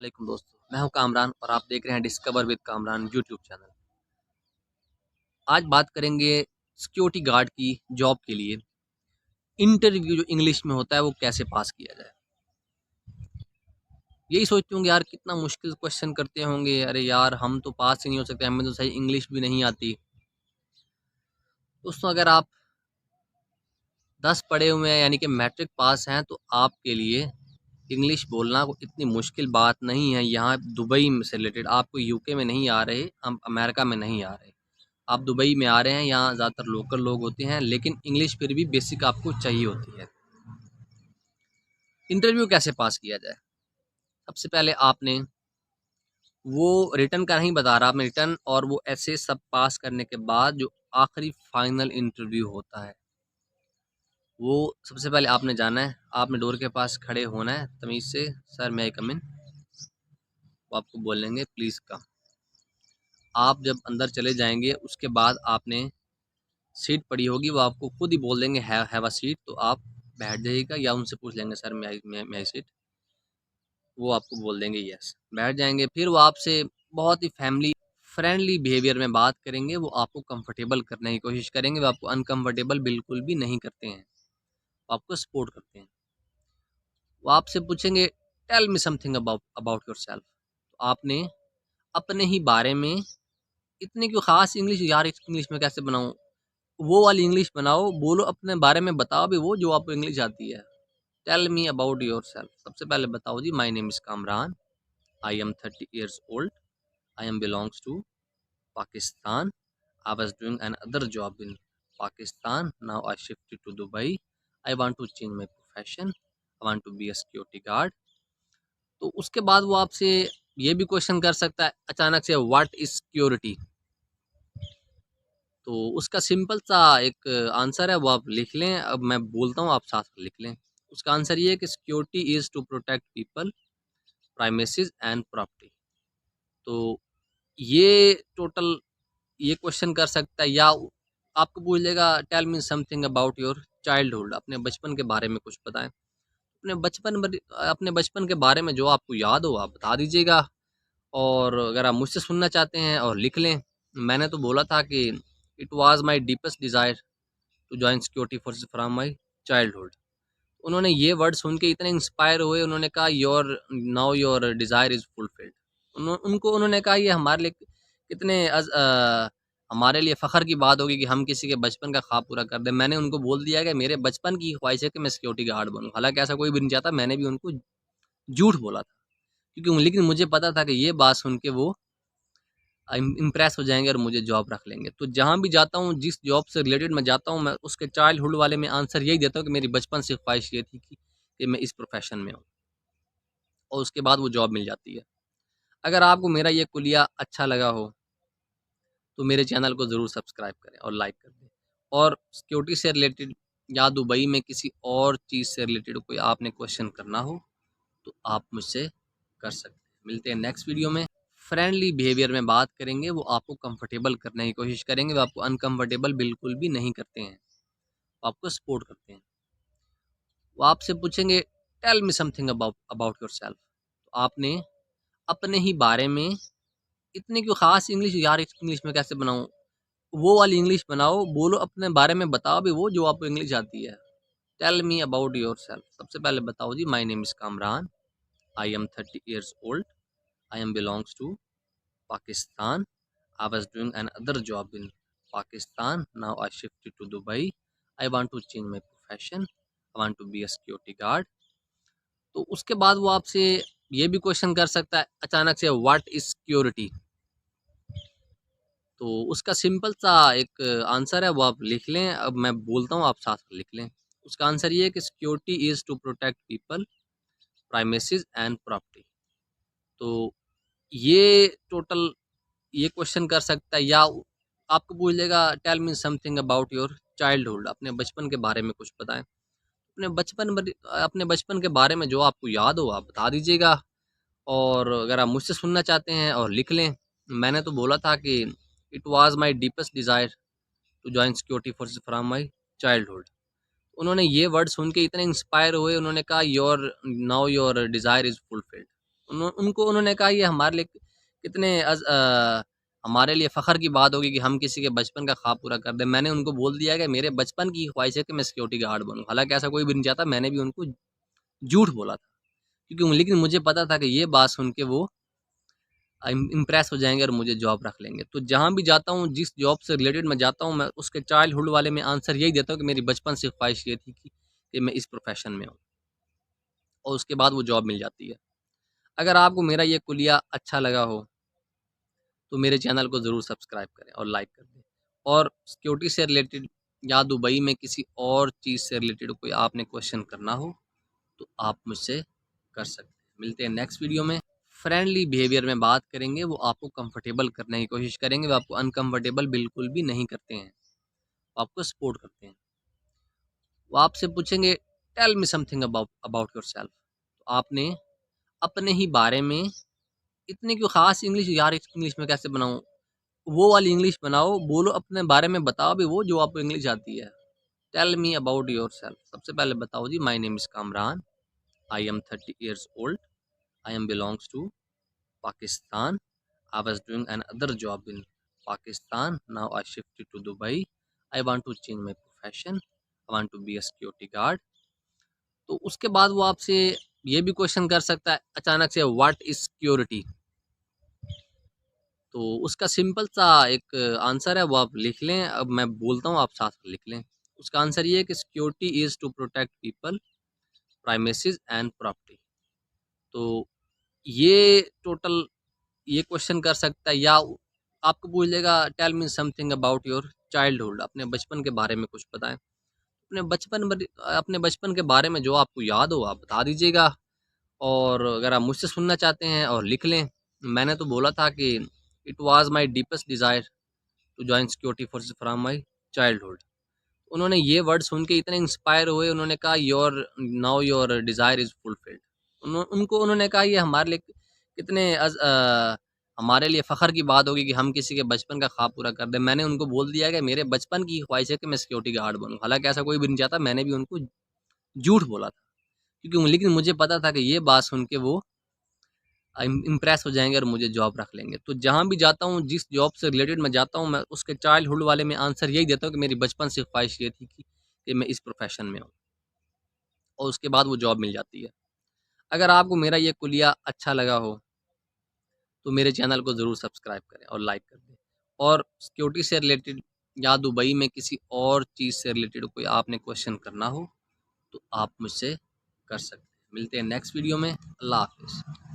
वालेकुम दोस्तों, मैं हूं कामरान और आप देख रहे हैं discover with Kamran YouTube channel. आज बात करेंगे सिक्योरिटी गार्ड की जॉब के लिए इंटरव्यू जो इंग्लिश में होता है वो कैसे पास किया जाए। यही सोचते होंगे यार कितना मुश्किल क्वेश्चन करते होंगे, अरे यार हम तो पास ही नहीं हो सकते, हमें तो सही इंग्लिश भी नहीं आती। दोस्तों अगर आप 10 पढ़े हुए हैं यानी कि मैट्रिक पास हैं तो आपके लिए इंग्लिश बोलना कोई इतनी मुश्किल बात नहीं है। यहाँ दुबई में से रिलेटेड आपको यूके में नहीं आ रहे, हम अमेरिका में नहीं आ रहे, आप दुबई में आ रहे हैं। यहाँ ज़्यादातर लोकल लोग होते हैं लेकिन इंग्लिश फिर भी बेसिक आपको चाहिए होती है। इंटरव्यू कैसे पास किया जाए? सबसे पहले आपने वो रिटर्न का नहीं बता रहा, आपने रिटर्न और वो ऐसे सब पास करने के बाद जो आखिरी फाइनल इंटरव्यू होता है वो सबसे पहले आपने जाना है। आपने डोर के पास खड़े होना है तमीज़ से, सर मैं कम इन। वो आपको बोलेंगे प्लीज़ कम। आप जब अंदर चले जाएंगे उसके बाद आपने सीट पड़ी होगी, वो आपको खुद ही बोल देंगे हैव अ सीट, तो आप बैठ जाइएगा या उनसे पूछ लेंगे सर मैं सीट, वो आपको बोल देंगे यस, बैठ जाएंगे। फिर वो आपसे बहुत ही फैमिली फ्रेंडली बिहेवियर में बात करेंगे, वो आपको कंफर्टेबल करने की कोशिश करेंगे, वो आपको अनकंफर्टेबल बिल्कुल भी नहीं करते हैं, वो आपको सपोर्ट करते हैं। वो आपसे पूछेंगे tell me something about about yourself, तो आपने अपने ही बारे में इतनी क्यों खास इंग्लिश, यार इंग्लिश में कैसे बनाऊँ, वो वाली इंग्लिश बनाओ, बोलो अपने बारे में, बताओ भी वो जो आपको इंग्लिश आती है। Tell me about yourself, सबसे पहले बताओ जी my name is Kamran, I am 30 years old, I am belongs to Pakistan, I was doing another job in Pakistan, now I shifted to Dubai, I want to change my profession, I want to be a security guard. तो उसके बाद वो आपसे ये भी question कर सकता है अचानक से, व्हाट इज सिक्योरिटी। तो उसका सिंपल सा एक आंसर है, वो आप लिख लें, अब मैं बोलता हूँ आप साथ में लिख लें। उसका आंसर ये है कि security is to protect people, premises and property. तो ये टोटल ये क्वेश्चन कर सकता है, या आपको पूछ लेगा tell me something about your childhood, अपने बचपन के बारे में कुछ बताएं। अपने बचपन के बारे में जो आपको याद हो आप बता दीजिएगा, और अगर आप मुझसे सुनना चाहते हैं और लिख लें। मैंने तो बोला था कि it was my deepest desire to join security forces from my childhood. उन्होंने ये वर्ड सुन के इतने इंस्पायर हुए, उन्होंने कहा your now your desire is fulfilled. उन्होंने कहा ये हमारे लिए कितने हमारे लिए फ़ख्र की बात होगी कि हम किसी के बचपन का ख्वाब पूरा कर दें। मैंने उनको बोल दिया कि मेरे बचपन की ख्वाहिश है कि मैं सिक्योरिटी गार्ड बनूँ, हालाँकि ऐसा कोई भी नहीं चाहता, मैंने भी उनको झूठ बोला था। क्योंकि लेकिन मुझे पता था कि ये बात सुन के वो इम्प्रेस हो जाएँगे और मुझे जॉब रख लेंगे। तो जहाँ भी जाता हूँ, जिस जॉब से रिलेटेड मैं जाता हूँ, मैं उसके चाइल्डहुड वाले में आंसर यही देता हूँ कि मेरी बचपन से ख्वाहिश ये थी कि मैं इस प्रोफ़ेशन में हूँ, और उसके बाद वो जॉब मिल जाती है। अगर आपको मेरा ये कुलिया अच्छा लगा हो, तो मेरे चैनल को ज़रूर सब्सक्राइब करें और लाइक कर दें। और सिक्योरिटी से रिलेटेड या दुबई में किसी और चीज़ से रिलेटेड कोई आपने क्वेश्चन करना हो, तो आप मुझसे कर सकते हैं। मिलते हैं नेक्स्ट वीडियो में। फ्रेंडली बिहेवियर में बात करेंगे, वो आपको कंफर्टेबल करने की कोशिश करेंगे, वो आपको अनकंफर्टेबल बिल्कुल भी नहीं करते हैं, वो आपको सपोर्ट करते हैं। वो आपसे पूछेंगे tell me something about about yourself, तो आपने अपने ही बारे में इतनी क्यों खास इंग्लिश, यार इंग्लिश में कैसे बनाऊँ, वो वाली इंग्लिश बनाओ, बोलो अपने बारे में, बताओ भी वो जो आपको इंग्लिश आती है। Tell me about yourself, सबसे पहले बताओ जी my name is Kamran, I am 30 years old, I am belongs to Pakistan. I was doing another job in Pakistan. Now I shifted to Dubai. I want to change my profession. I want to be a security guard. तो उसके बाद वो आपसे ये भी question कर सकता है अचानक से, व्हाट इज सिक्योरिटी। तो उसका सिंपल सा एक आंसर है, वो आप लिख लें, अब मैं बोलता हूँ आप साथ में लिख लें। उसका आंसर ये है कि security is to protect people, premises and property. तो ये टोटल ये क्वेश्चन कर सकता है, या आपको पूछ लेगा tell me something about your childhood, अपने बचपन के बारे में कुछ बताएं। अपने बचपन के बारे में जो आपको याद हो आप बता दीजिएगा, और अगर आप मुझसे सुनना चाहते हैं और लिख लें। मैंने तो बोला था कि it was my deepest desire to join security forces from my childhood. उन्होंने ये वर्ड सुन के इतने इंस्पायर हुए, उन्होंने कहा your now your desire is fulfilled. उन्होंने कहा ये हमारे लिए कितने हमारे लिए फ़ख्र की बात होगी कि हम किसी के बचपन का ख्वाब पूरा कर दें। मैंने उनको बोल दिया कि मेरे बचपन की ख्वाहिश है कि मैं सिक्योरिटी गार्ड बनूँ। हालाँकि ऐसा कोई भी नहीं चाहता, मैंने भी उनको झूठ बोला था, क्योंकि लेकिन मुझे पता था कि ये बात सुन के वो इम्प्रेस हो जाएँगे और मुझे जॉब रख लेंगे। तो जहाँ भी जाता हूँ, जिस जॉब से रिलेटेड मैं जाता हूँ, मैं उसके चाइल्डहुड वाले में आंसर यही देता हूँ कि मेरी बचपन से ख्वाहिश ये थी कि मैं इस प्रोफ़ेशन में हूँ, और उसके बाद वो जॉब मिल जाती है। अगर आपको मेरा ये कुलिया अच्छा लगा हो, तो मेरे चैनल को ज़रूर सब्सक्राइब करें और लाइक कर दें। और सिक्योरिटी से रिलेटेड या दुबई में किसी और चीज़ से रिलेटेड कोई आपने क्वेश्चन करना हो, तो आप मुझसे कर सकते हैं। मिलते हैं नेक्स्ट वीडियो में। फ्रेंडली बिहेवियर में बात करेंगे, वो आपको कंफर्टेबल करने की कोशिश करेंगे, वो आपको अनकंफर्टेबल बिल्कुल भी नहीं करते हैं, वो आपको सपोर्ट करते हैं। वो आपसे पूछेंगे tell me something about about yourself, तो आपने अपने ही बारे में इतनी क्यों ख़ास इंग्लिश, यार इस इंग्लिश में कैसे बनाऊँ? वो वाली इंग्लिश बनाओ, बोलो अपने बारे में, बताओ भी वो जो आपको इंग्लिश आती है। टेल मी अबाउट योरसेल्फ, सबसे पहले बताओ जी, my name is Kamran, I am 30 years old, I am belongs to Pakistan. I was doing another job in Pakistan. Now I shifted to Dubai. I want to change my profession. I want to be a security guard. तो उसके बाद वो आपसे ये भी question कर सकता है अचानक से, व्हाट इज सिक्योरिटी। तो उसका सिंपल सा एक आंसर है, वो आप लिख लें। अब मैं बोलता हूँ, आप साथ में लिख लें। उसका आंसर ये है कि security is to protect people, premises and property. तो ये टोटल ये क्वेश्चन कर सकता है, या आपको पूछ लेगा tell me something about your childhood, अपने बचपन के बारे में कुछ बताएं। अपने बचपन के बारे में जो आपको याद हो आप बता दीजिएगा। और अगर आप मुझसे सुनना चाहते हैं और लिख लें, मैंने तो बोला था कि it was my deepest desire to join security forces from my childhood. उन्होंने ये वर्ड सुन के इतने इंस्पायर हुए, उन्होंने कहा your now your desire is fulfilled. उन्होंने कहा ये हमारे लिए कितने हमारे लिए फ़ख्र की बात होगी कि हम किसी के बचपन का ख्वाब पूरा कर दें। मैंने उनको बोल दिया कि मेरे बचपन की ख्वाहिश है कि मैं सिक्योरिटी गार्ड बनूँ। हालाँकि ऐसा कोई भी नहीं चाहता, मैंने भी उनको झूठ बोला था, क्योंकि लेकिन मुझे पता था कि ये बात सुन के वो इम्प्रेस हो जाएँगे और मुझे जॉब रख लेंगे। तो जहाँ भी जाता हूँ, जिस जॉब से रिलेटेड मैं जाता हूँ, मैं उसके चाइल्डहुड वाले में आंसर यही देता हूँ कि मेरी बचपन से ख्वाहिश ये थी कि मैं इस प्रोफ़ेशन में हूँ, और उसके बाद वो जॉब मिल जाती है। अगर आपको मेरा ये कुलिया अच्छा लगा हो, तो मेरे चैनल को ज़रूर सब्सक्राइब करें और लाइक कर दें। और सिक्योरिटी से रिलेटेड या दुबई में किसी और चीज़ से रिलेटेड कोई आपने क्वेश्चन करना हो, तो आप मुझसे कर सकते हैं। मिलते हैं नेक्स्ट वीडियो में। अल्लाह हाफ़िज़।